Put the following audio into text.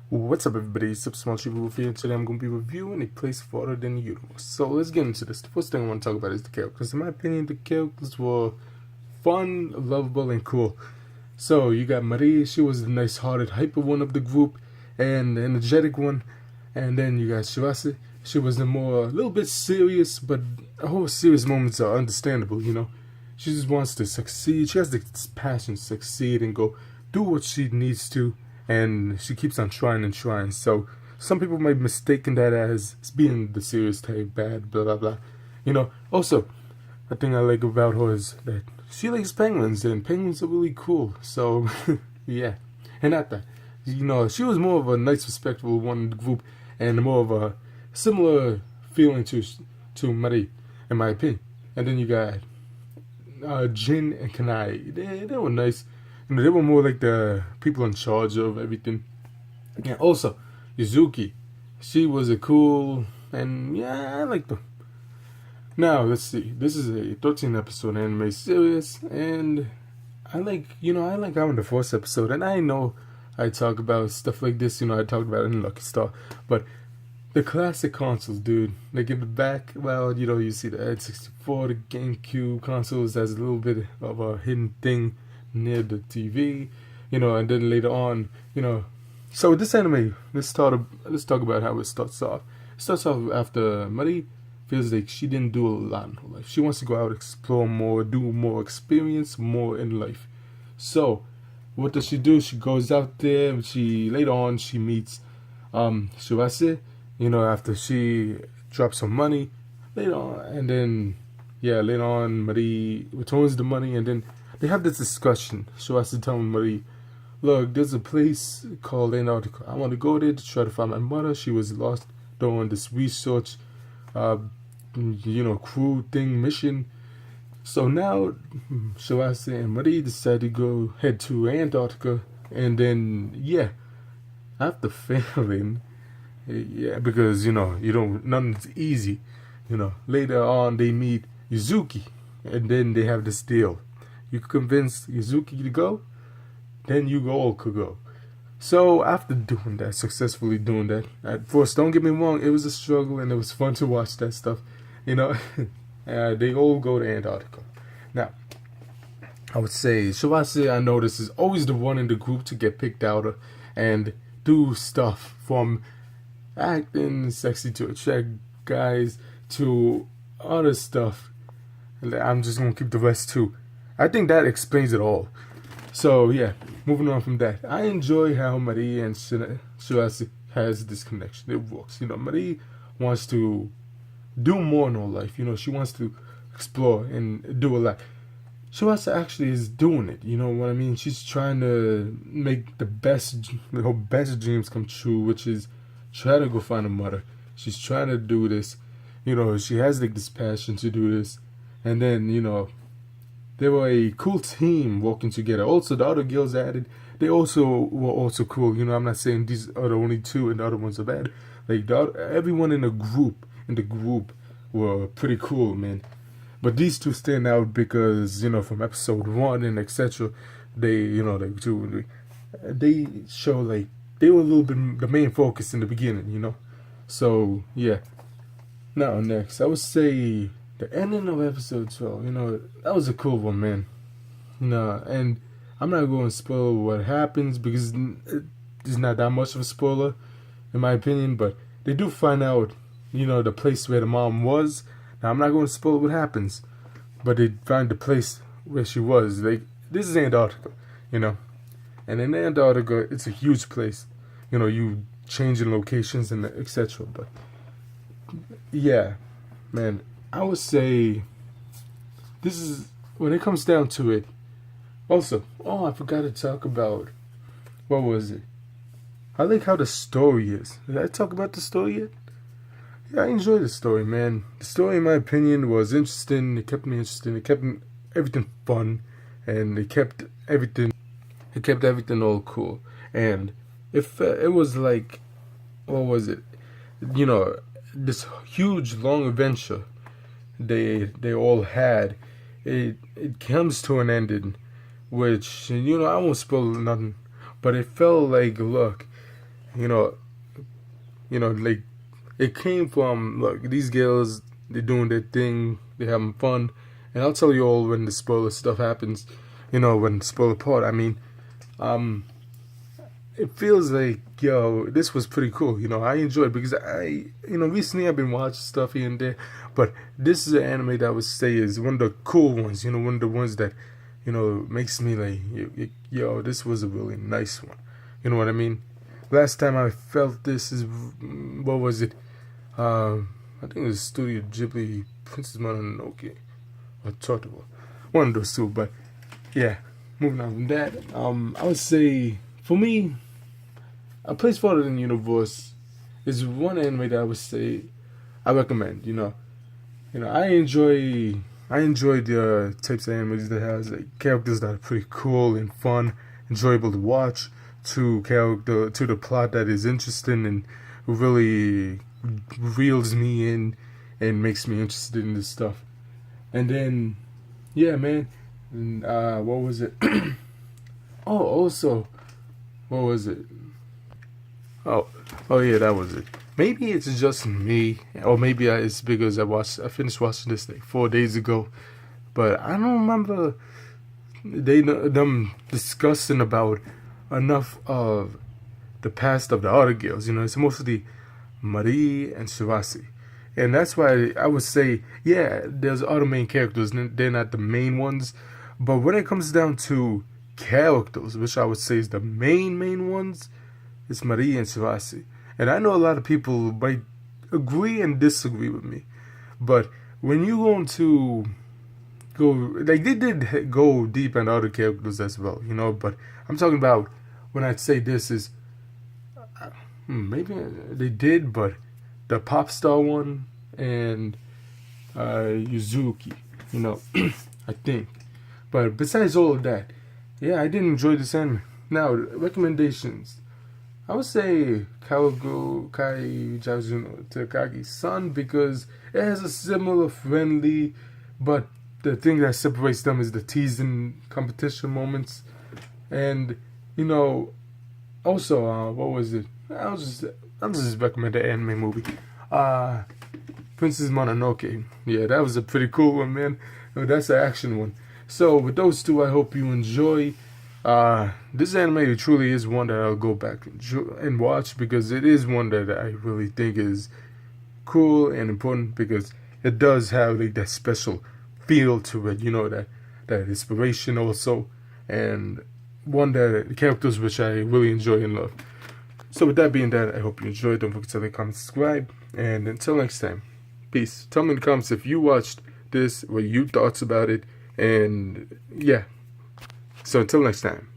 What's up, everybody? It's SuperSmallchibiwolf here. Today I'm going to be reviewing A Place Farther Than the Universe. So let's get into this. The first thing I want to talk about is the characters. In my opinion, the characters were fun, lovable, and cool. So you got Marie. She was the nice-hearted, hyper one of the group, and the energetic one. And then you got Shirase. She was the more, a little bit serious, but her serious moments are understandable, you know. She just wants to succeed. She has this passion to succeed and go do what she needs to. And she keeps on trying and trying. So some people might mistaken that as being the serious type, bad, blah blah blah. You know. Also, a thing I like about her is that she likes penguins, and penguins are really cool. So yeah, and not that, you know, she was more of a nice, respectful one in the group, and more of a similar feeling to Marie, in my opinion. And then you got Jin and Kanai. They were nice. You know, they were more like the people in charge of everything. And also, Yuzuki, she was a cool, and yeah, I liked her. Now, let's see. This is a 13 episode anime series, and I like how in the first episode, and I know I talk about stuff like this, you know, I talked about it in Lucky Star, but the classic consoles, dude, they give it back. Well, you know, you see the N64, the GameCube consoles as a little bit of a hidden thing near the TV, you know, and then later on, you know. So this anime, let's talk about how it starts off. It starts off after Marie feels like she didn't do a lot in her life. She wants to go out, explore more, do more, experience more in life. So what does she do? She goes out there, and later on she meets Shirase, you know, after she drops some money later on, and then later on Marie returns the money, and then they have this discussion. Shirase telling Marie, look, there's a place called Antarctica. I want to go there to try to find my mother. She was lost during this research, you know, crew thing, mission. So now Shirase and Marie decide to head to Antarctica. And then, yeah, after failing, because, you know, nothing's easy. You know, later on they meet Yuzuki. And then they have this deal. You convince Yuzuki to go, then you all could go. So after doing that, successfully doing that, at first, don't get me wrong, it was a struggle and it was fun to watch that stuff. You know, they all go to Antarctica. Now, I would say Shirase, I notice, is always the one in the group to get picked out and do stuff from acting sexy to attract guys to other stuff. I'm just gonna keep the rest too. I think that explains it all. So yeah, moving on from that, I enjoy how Marie and Shirase has this connection. It works. You know, Marie wants to do more in her life. You know, she wants to explore and do a lot. Shirase actually is doing it. You know what I mean? She's trying to make her best dreams come true, which is try to go find her mother. She's trying to do this. You know, she has like this passion to do this, and then, you know, they were a cool team working together. Also, the other girls added, they also were also cool. You know, I'm not saying these are the only two and the other ones are bad. Like, everyone in the group were pretty cool, man. But these two stand out because, you know, from episode 1 and etc., they show like they were a little bit the main focus in the beginning, you know. So yeah. Now next, I would say the ending of episode 12, you know, that was a cool one, man. You know, and I'm not going to spoil what happens because it's not that much of a spoiler, in my opinion, but they do find out, you know, the place where the mom was. Now, I'm not going to spoil what happens, but they find the place where she was. Like, this is Antarctica, you know, and in Antarctica, it's a huge place. You know, you changing locations and etc. But yeah, man, I would say this is, when it comes down to it. Also, I forgot to talk about, what was it? I like how the story is. Did I talk about the story yet? Yeah, I enjoyed the story, man. The story, in my opinion, was interesting. It kept me interested. It kept everything fun, and it kept everything all cool. And if it was like, what was it? You know, this huge long adventure they all had, it comes to an ending which, I won't spoil nothing, but it felt like, look, you know, like, it came from, look, these girls, they're doing their thing, they're having fun, and I'll tell you all when the spoiler stuff happens, when the spoiler part, it feels like, this was pretty cool. I enjoyed it because recently I've been watching stuff here and there, but this is an anime that I would say is one of the cool ones, one of the ones that, makes me like, this was a really nice one. You know what I mean? Last time I felt this is, what was it? I think it was Studio Ghibli, Princess Mononoke, or Totoro. One of those two, but yeah, moving on from that, I would say, for me, A Place Farther Than the Universe is one anime that I would say I recommend. I enjoy the types of animes that has like characters that are pretty cool and fun, enjoyable to watch, to the plot that is interesting and really reels me in and makes me interested in this stuff. And then, yeah, man. And, what was it? Oh, also, what was it? Oh, yeah, that was it. Maybe it's just me, or maybe it's because I finished watching this like 4 days ago, but I don't remember them discussing about enough of the past of the other girls. It's mostly Marie and Shirase. And that's why I would say, yeah, there's other main characters, they're not the main ones, but when it comes down to characters, which I would say is the main ones, it's Marie and Shirase. And I know a lot of people might agree and disagree with me, but when you go, like, they did go deep into other characters as well, but I'm talking about, when I say this is, maybe they did, but the pop star one and Yuzuki, I think. But besides all of that, yeah, I did enjoy this anime. Now, recommendations. I would say Kawago Kai Jazuno Takagi-san, because it has a similar friendly, but the thing that separates them is the teasing competition moments. And, also, what was it? I'll just recommend the anime movie. Princess Mononoke. Yeah, that was a pretty cool one, man. That's the action one. So with those two, I hope you enjoy. This anime truly is one that I'll go back and watch, because it is one that I really think is cool and important, because it does have like that special feel to it, that inspiration also, and one that the characters which I really enjoy and love. So with that being that, I hope you enjoyed. Don't forget to like, comment, subscribe, and until next time, peace. Tell me in the comments if you watched this, what you thoughts about it, and yeah. So until next time.